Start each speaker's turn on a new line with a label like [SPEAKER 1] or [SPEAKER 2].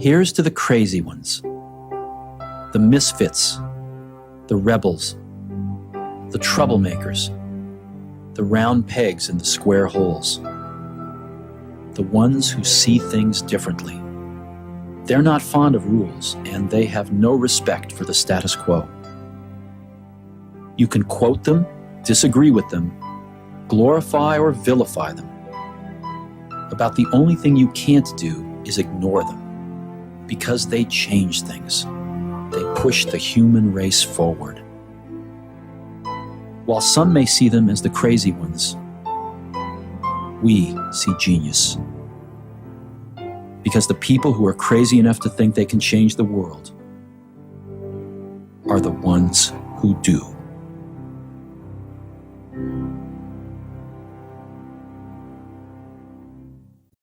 [SPEAKER 1] Here's to the crazy ones, the misfits, the rebels, the troublemakers, the round pegs in the square holes, the ones who see things differently. They're not fond of rules, and they have no respect for the status quo. You can quote them, disagree with them, glorify or vilify them. About the only thing you can't do is ignore them, because they change things. They push the human race forward. While some may see them as the crazy ones, we see genius. Because the people who are crazy enough to think they can change the world are the ones who do.